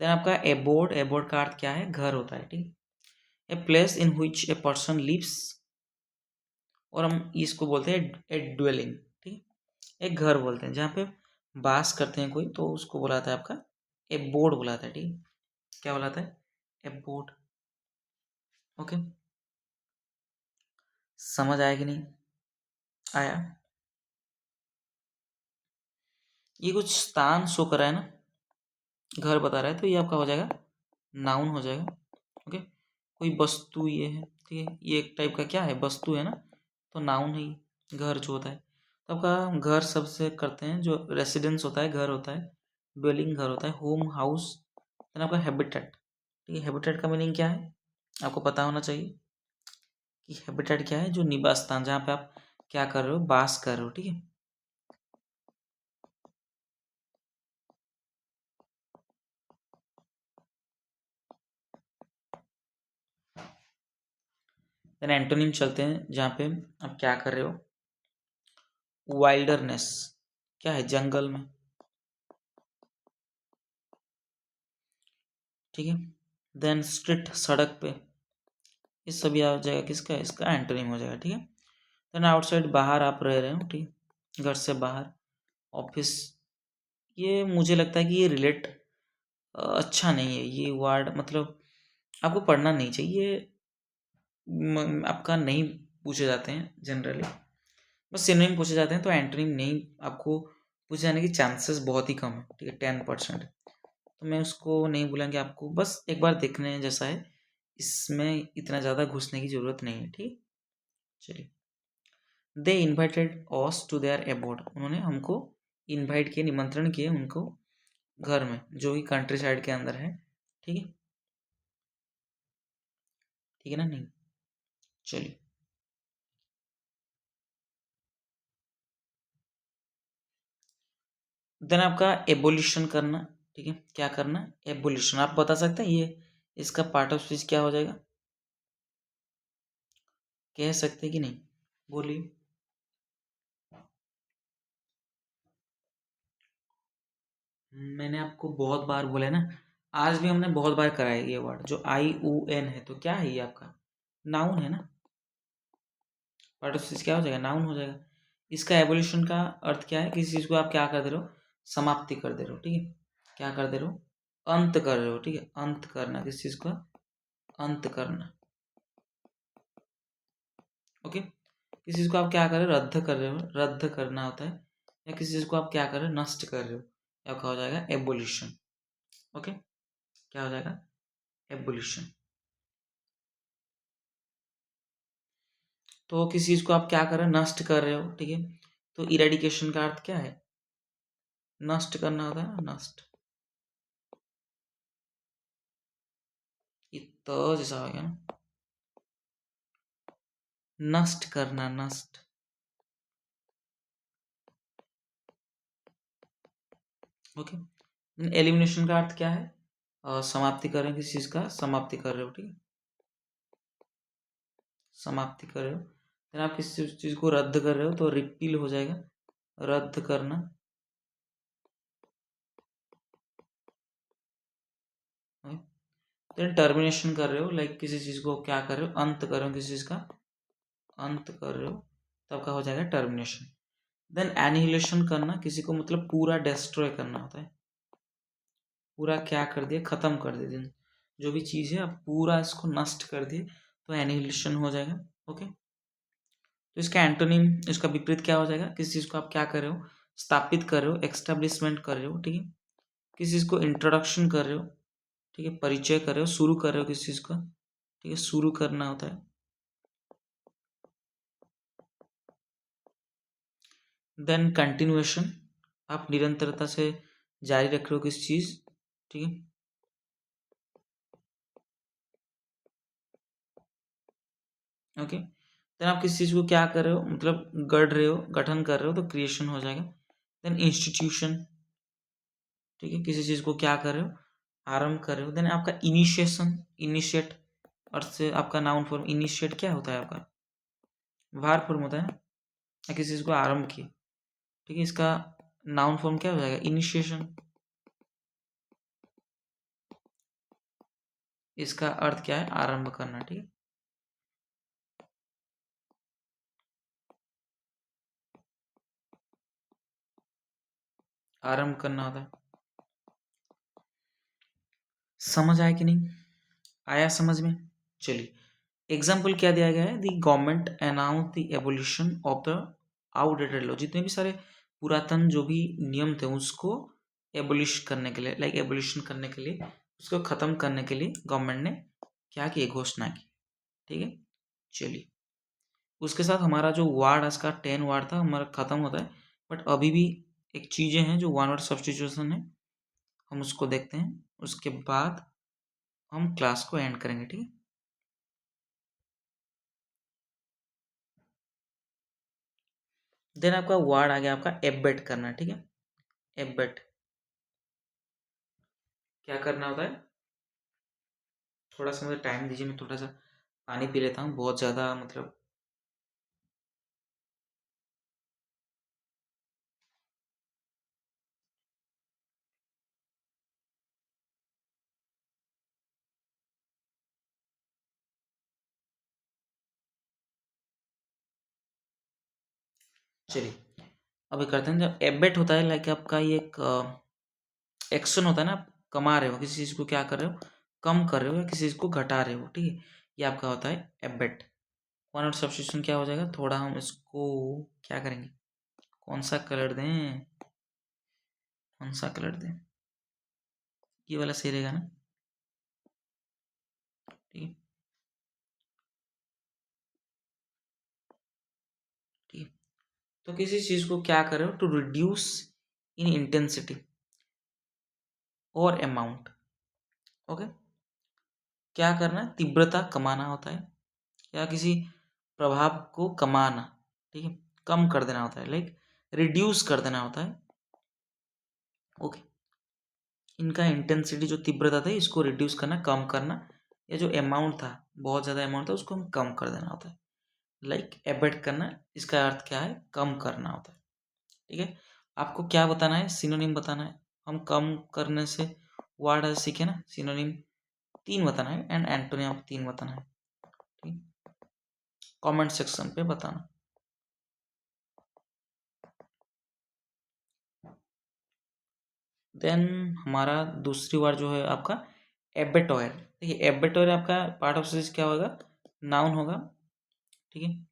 देन आपका एबोर्ड का अर्थ क्या है, घर होता है, ठीक है, a place in which a person lives, और हम इसको बोलते हैं ए ड्वेलिंग, ठीक है, एक घर बोलते हैं जहाँ पे वास करते हैं कोई, तो उसको बुलाता है आपका एबोर्ड बुलाता है, ठीक है, क्या बुलाता है, एबोर्ड, ओके। समझ आया कि नहीं आया, ये कुछ स्थान शो कर रहा है ना, घर बता रहा है, तो ये आपका हो जाएगा नाउन हो जाएगा, ओके। कोई वस्तु ये है, ठीक है, ये एक टाइप का क्या है, वस्तु है ना, तो नाउन है ये, घर जो होता है। तो आपका घर सबसे करते हैं, जो रेसिडेंस होता है घर होता है, ड्वेलिंग घर होता है, होम हाउस, देन आपका हैबिटेट, ठीक है, हैबिटेट का मीनिंग क्या है आपको पता होना चाहिए, कि हैबिटेट क्या है, जो निवास स्थान, जहाँ पे आप क्या कर रहे हो, वास कर रहे हो, ठीक है। देन एंटोनिम चलते हैं, जहाँ पे आप क्या कर रहे हो, वाइल्डरनेस, क्या है, जंगल में, ठीक है। देन स्ट्रीट, सड़क पे, ये सभी आ जाएगा किसका, इसका एंटोनिम हो जाएगा, ठीक है। देन आउटसाइड, बाहर आप रह रहे हो, ठीक है, घर से बाहर, ऑफिस, ये मुझे लगता है कि ये रिलेट अच्छा नहीं है, ये वर्ड मतलब आपको पढ़ना नहीं चाहिए, आपका नहीं पूछे जाते हैं जनरली, बस सिनोनिम पूछे जाते हैं, तो एंटोनिम नहीं आपको पूछे जाने की चांसेस बहुत ही कम है, ठीक है, 10%। तो मैं उसको नहीं बोलेंगे, आपको बस एक बार देखने जैसा है, इसमें इतना ज़्यादा घुसने की ज़रूरत नहीं है, ठीक। चलिए, they invited us to their abode, उन्होंने हमको इनवाइट किए, निमंत्रण किए उनको घर में, जो कि कंट्री साइड के अंदर है, ठीक है, ठीक है ना, नहीं, चलिए। देन आपका एबोल्यूशन करना, ठीक है, क्या करना, एबोल्यूशन। आप बता सकते हैं ये इसका पार्ट ऑफ स्पीच क्या हो जाएगा, कह सकते हैं कि नहीं, बोलिए। मैंने आपको बहुत बार बोला है ना, आज भी हमने बहुत बार कराया ये वर्ड जो ION है, तो क्या है ये आपका नाउन है ना, पार्ट ऑफ स्पीच क्या हो जाएगा, नाउन हो जाएगा। इसका एवोल्यूशन का अर्थ क्या है, किसी चीज को आप क्या कर दे रहे हो, समाप्ति कर दे रहे हो, ठीक है, क्या कर दे रहे हो, अंत कर रहे हो, ठीक है, अंत करना, किसी चीज का अंत करना, ओके। किसी चीज को आप क्या कर रहे हो, रद्द कर रहे हो, रद्द करना होता है, या किसी चीज को आप क्या कर रहे हो, नष्ट कर रहे हो, या क्या हो जाएगा, एबोल्यूशन, ओके, क्या हो जाएगा, एबोल्यूशन। तो किसी चीज को आप क्या कर रहे हो, नष्ट कर रहे हो, ठीक है। तो इरेडिकेशन का अर्थ क्या है, नष्ट करना होता है ना, नष्ट, ये तो जैसा हो गया ना, नष्ट करना, नष्ट, ओके। एलिमिनेशन का अर्थ क्या है, समाप्ति कर रहे हो, किसी चीज का समाप्ति कर रहे हो, ठीक है, समाप्ति कर रहे हो। देन आप किसी चीज को रद्द कर रहे हो तो रिपील हो जाएगा, रद्द करना, देन टर्मिनेशन कर रहे हो, लाइक किसी चीज को क्या कर रहे हो, अंत कर रहे हो, किसी चीज का अंत कर रहे हो, तब का हो जाएगा टर्मिनेशन। देन एनिहिलेशन करना, किसी को मतलब पूरा डिस्ट्रॉय करना होता है, पूरा क्या कर दिया, खत्म कर दिया, जो भी चीज है आप पूरा इसको नष्ट कर दिए, तो एनिहिलेशन हो जाएगा, ओके। तो इसका एंटोनिम, इसका विपरीत क्या हो जाएगा, किसी चीज को आप क्या कर रहे हो, स्थापित कर रहे हो, एक्स्टेब्लिशमेंट कर रहे हो, ठीक है, किसी चीज को इंट्रोडक्शन कर रहे हो, ठीक है, परिचय कर रहे हो, शुरू कर रहे हो किसी चीज का, ठीक है, शुरू करना होता है। देन कंटिन्यूएशन, आप निरंतरता से जारी रख रहे हो किसी चीज, ठीक है, ओके। देन आप किसी चीज को क्या कर रहे हो, मतलब गढ़ रहे हो, गठन कर रहे हो, तो क्रिएशन हो जाएगा। देन इंस्टीट्यूशन, ठीक है, किसी चीज को क्या कर रहे हो, आरंभ कर रहे हो। देन आपका इनिशिएशन, इनिशिएट अर्थ से आपका नाउन फॉर्म, इनिशिएट क्या होता है आपका, भार फॉर्म होता है ना, या किसी चीज को आरंभ किए, ठीक है, इसका नाउन फॉर्म क्या हो जाएगा, इनिशिएशन। इसका अर्थ क्या है, आरंभ करना, ठीक है, आरंभ करना होता है। समझ आया कि नहीं, आया समझ में, चलिए। एग्जाम्पल क्या दिया गया है, the government announce the abolition of the outdated law, जितने भी सारे पुरातन जो भी नियम थे उसको एबोलिश करने के लिए, लाइक एबोल्यूशन करने के लिए, उसको खत्म करने के लिए गवर्नमेंट ने क्या की, घोषणा की, ठीक है। चलिए, उसके साथ हमारा जो वार्ड आज का 10 वार्ड था हमारा खत्म होता है, बट अभी भी एक चीजें हैं जो वन वर्ड सब्स्टिट्यूशन है, हम उसको देखते हैं, उसके बाद हम क्लास को एंड करेंगे, ठीक है। देन आपका वर्ड आ गया आपका एबेट करना, ठीक है, एबेट क्या करना होता है, थोड़ा सा मुझे टाइम दीजिए, मैं थोड़ा सा पानी पी लेता हूँ, बहुत ज़्यादा मतलब। चलिए, अभी करते हैं, जब एबेट होता है लाइक आपका ये एक एक्शन होता है ना, आप कमा रहे हो किसी चीज़ को, क्या कर रहे हो, कम कर रहे हो, या किसी चीज़ को घटा रहे हो, ठीक है, ये आपका होता है एबेट। वन वर्ड सब्स्टिट्यूशन क्या हो जाएगा, थोड़ा हम इसको क्या करेंगे, कौन सा कलर दें, कौन सा कलर दें, ये वाला सही रहेगा ना, ठीक है, ठीक है। तो किसी चीज़ को क्या कर रहे हो, टू रिड्यूस इन इंटेंसिटी और अमाउंट, ओके, क्या करना है, तीव्रता कमाना होता है, या किसी प्रभाव को कमाना, ठीक है, कम कर देना होता है, लाइक रिड्यूस कर देना होता है, ओके, इनका इंटेंसिटी जो तीव्रता था इसको रिड्यूस करना, कम करना, या जो अमाउंट था बहुत ज़्यादा अमाउंट था उसको हम कम कर देना होता है। लाइक एबेट करना, इसका अर्थ क्या है, कम करना होता है। ठीक है, आपको क्या बताना है, सिनोनिम बताना है। हम कम करने से वर्ड सीखे ना, सिनोनिम 3 बताना है एंड एंटोनिम आप 3 बताना है। ठीक, कमेंट सेक्शन पे बताना। देन हमारा दूसरी वर्ड जो है आपका एबेटोयर। देखिए एबेटोयर आपका पार्ट ऑफ स्पीच क्या होगा, नाउन होगा। ठीक है,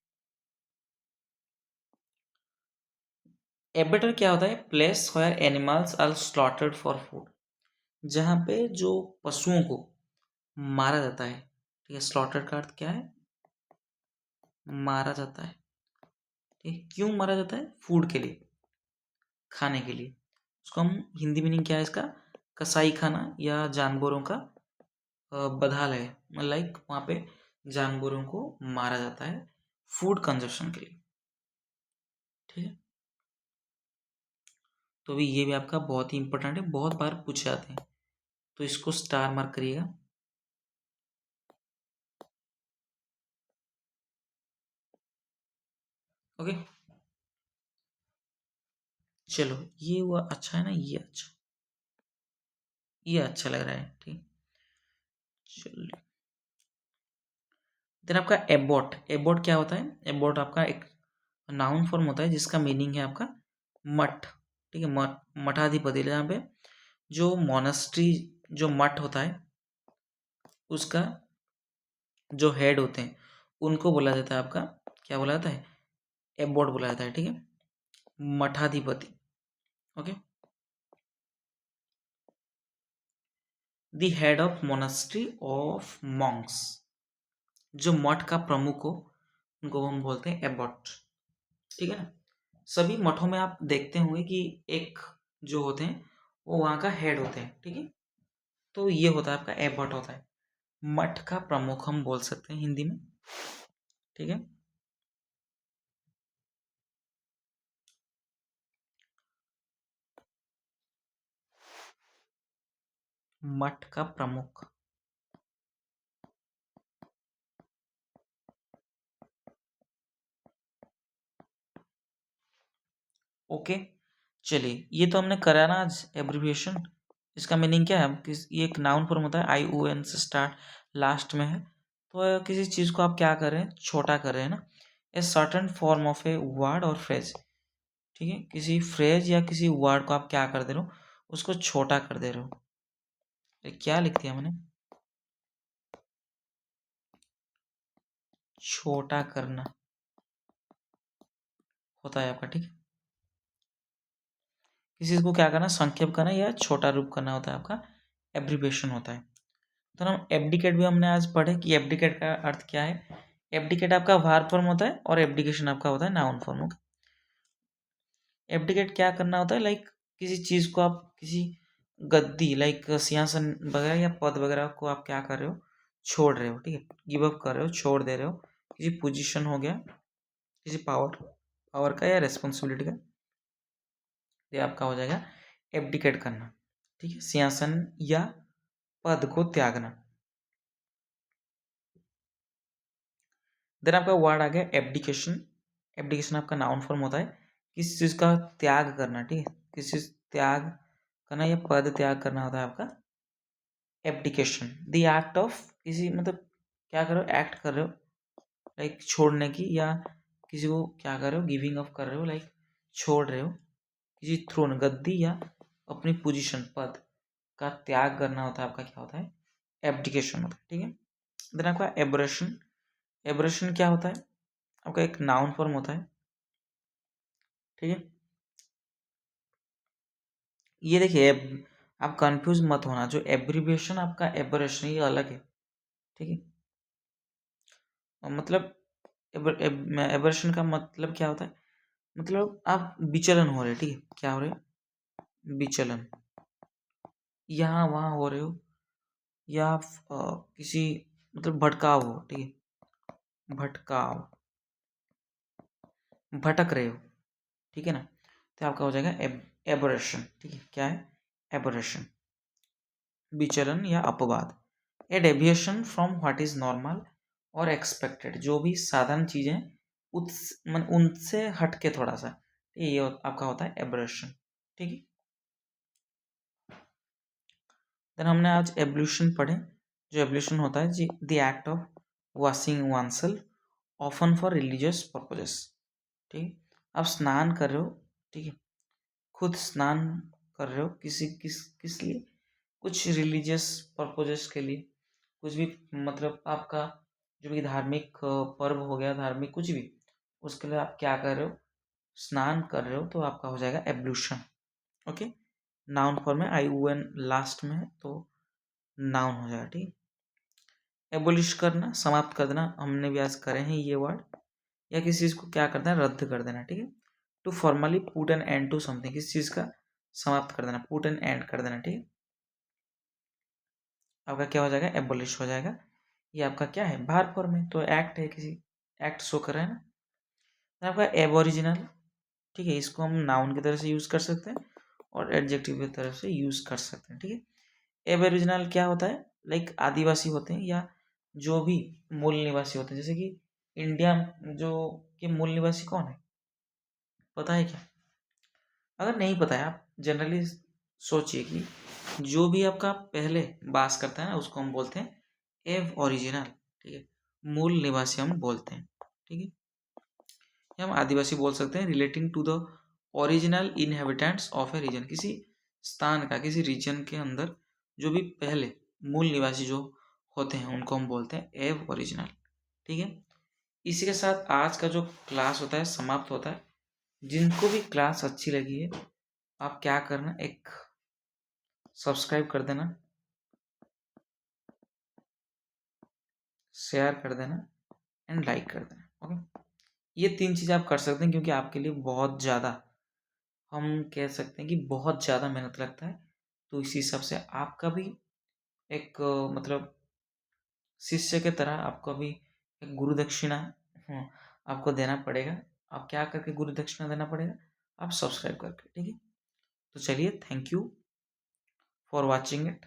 एबेटर क्या होता है, place where animals are slaughtered for food, जहाँ पे जो पशुओं को मारा जाता है। ठीक है, स्लॉटर का अर्थ क्या है, मारा जाता है। ठीक, क्यों मारा जाता है, फूड के लिए, खाने के लिए। उसको हम हिंदी मीनिंग क्या है इसका, कसाई खाना या जानवरों का बधालय, लाइक वहाँ पे जानवरों को मारा जाता है फूड कंजप्शन के लिए। ठीक है, तो भी ये भी आपका बहुत ही इंपॉर्टेंट है, बहुत बार पूछे जाते हैं, तो इसको स्टार मार्क करिएगा। ओके, चलो ये हुआ, अच्छा है ना, ये अच्छा, ये अच्छा लग रहा है। ठीक, चलिए। देन आपका एबॉट, एबॉट क्या होता है, एबॉट आपका एक नाउन फॉर्म होता है जिसका मीनिंग है आपका मठ। ठीक है, मठ, मठाधिपति, जहाँ पे जो मोनेस्ट्री, जो मठ होता है उसका जो हेड होते हैं उनको बोला जाता है आपका, क्या बोला जाता है, एबॉट बोला जाता है। ठीक है, मठाधिपति। Okay, the head of monastery of monks, जो मठ का प्रमुख हो उनको हम बोलते हैं एबॉट। ठीक है ना, सभी मठों में आप देखते होंगे कि एक जो होते हैं वो वहाँ का हेड होते हैं। ठीक है, तो ये होता है आपका एबॉट होता है, मठ का प्रमुख हम बोल सकते हैं हिंदी में। ठीक है, मठ का प्रमुख। ओके, चलिए ये तो हमने करा ना आज एब्रिविएशन। इसका मीनिंग क्या है, हम किस, ये एक नाउन फॉर्म होता है, आई ओ एन से स्टार्ट लास्ट में है, तो किसी चीज़ को आप क्या कर रहे हैं, छोटा कर रहे हैं ना, a certain form of a word और फ्रेज। ठीक है, किसी फ्रेज या किसी वर्ड को आप क्या कर दे रहे हो, उसको छोटा कर दे रहे हो। ये क्या लिख दिया मैंने, छोटा करना होता है आपका। ठीक है, किसी को क्या करना, संक्षेप करना या छोटा रूप करना होता है आपका, एब्रीविएशन होता है। तो हम एब्डिकेट भी हमने आज पढ़े कि एब्डिकेट का अर्थ क्या है। एब्डिकेट आपका वर्ब फॉर्म होता है और एब्डिकेशन आपका होता है नाउन फॉर्म। एब्डिकेट क्या करना होता है, लाइक किसी चीज़ को आप, किसी गद्दी लाइक सिंहासन वगैरह या पद वगैरह को आप क्या कर रहे हो, छोड़ रहे हो। ठीक है, गिव अप कर रहे हो, छोड़ दे रहे हो, किसी पोजीशन हो गया, किसी पावर, पावर का या रेस्पॉन्सिबिलिटी का, ये आपका हो जाएगा एब्डिकेट करना। ठीक है, सिंहासन या पद को त्यागना। देन आपका वर्ड आ गया एब्डिकेशन। एब्डिकेशन आपका नाउन फॉर्म होता है, किसी चीज़ का त्याग करना। ठीक है, किसी चीज़ त्याग करना या पद त्याग करना होता है आपका एब्डिकेशन। द एक्ट ऑफ, किसी मतलब क्या कर रहे हो, एक्ट कर रहे हो, लाइक छोड़ने की, या किसी को क्या कर रहे हो, गिविंग अप कर रहे हो, लाइक छोड़ रहे हो, किसी थ्रोन, गद्दी या अपनी पोजीशन, पद का त्याग करना होता है आपका, क्या होता है, एब्डिकेशन होता है। ठीक है, देन आपका एब्रेशन। एब्रेशन क्या होता है, आपका एक नाउन फॉर्म होता है। ठीक है, ये देखिए आप कंफ्यूज मत होना, जो एब्रीविएशन आपका एब्रेशन ये अलग है। ठीक है, और मतलब एब्रेशन का मतलब क्या होता है, मतलब आप विचलन हो रहे। ठीक है, क्या हो रहे हैं, विचलन, यहाँ वहाँ हो रहे हो, या आप किसी मतलब भटकाव हो। ठीक है, भटकाव, भटक रहे हो। ठीक है ना, तो आपका हो जाएगा एबरेशन। ठीक है, क्या है, एबरेशन, विचलन या अपवाद, a deviation from what is normal और एक्सपेक्टेड, जो भी साधारण चीजें उनसे हटके थोड़ा सा, ये आपका होता है एबरेशन। ठीक है, देन हमने आज एवोल्यूशन पढ़े। जो एवोल्यूशन होता है जी the act of washing oneself often for religious purposes. ठीक है, आप स्नान कर रहे हो, ठीक है, खुद स्नान कर रहे हो किस लिए, कुछ रिलीजियस पर्पजेस के लिए, कुछ भी मतलब आपका जो भी धार्मिक पर्व हो गया, धार्मिक कुछ भी, उसके लिए आप क्या कर रहे हो, स्नान कर रहे हो, तो आपका हो जाएगा एब्लूशन। ओके, नाउन फॉर्म में आई यू एन लास्ट में है तो नाउन हो जाएगा। ठीक, एबोलिश करना, समाप्त कर देना, हमने भी आज करे हैं ये वर्ड, या किसी चीज को क्या करना है, रद्द कर देना। ठीक है, to formally put an end to something, किसी चीज का समाप्त कर देना, पुट एन एंड कर देना। ठीक है, आपका क्या हो जाएगा, एबोलिश हो जाएगा। ये आपका क्या है, भार फॉर्म में, तो एक्ट है, किसी एक्ट शो कर रहे हैं ना। आपका एबोरिजिनल, ठीक है, इसको हम नाउन की तरह से यूज कर सकते हैं और एडजेक्टिव की तरफ से यूज कर सकते हैं। ठीक है, एबोरिजिनल क्या होता है, लाइक आदिवासी होते हैं या जो भी मूल निवासी होते हैं, जैसे कि इंडिया जो के मूल निवासी कौन है, पता है क्या? अगर नहीं पता है, आप जनरली सोचिए कि जो भी आपका पहले वास करता है ना, उसको हम बोलते हैं एव ओरिजिनल। ठीक है, मूल निवासी हम बोलते हैं। ठीक है, या हम आदिवासी बोल सकते हैं, relating to the original inhabitants of a region, किसी स्थान का, किसी रीजन के अंदर जो भी पहले मूल निवासी जो होते हैं उनको हम बोलते हैं एव ओरिजिनल। ठीक है, इसी के साथ आज का जो क्लास होता है समाप्त होता है। जिनको भी क्लास अच्छी लगी है, आप क्या करना, एक सब्सक्राइब कर देना, शेयर कर देना एंड लाइक कर देना। ओके, ये 3 चीज़ आप कर सकते हैं, क्योंकि आपके लिए बहुत ज़्यादा, हम कह सकते हैं कि बहुत ज़्यादा मेहनत लगता है। तो इसी हिसाब से आपका भी एक मतलब शिष्य के तरह आपको भी एक गुरु दक्षिणा आपको देना पड़ेगा। आप क्या करके गुरु दक्षिणा देना पड़ेगा, आप सब्सक्राइब करके। ठीक है, तो चलिए, thank you for watching it.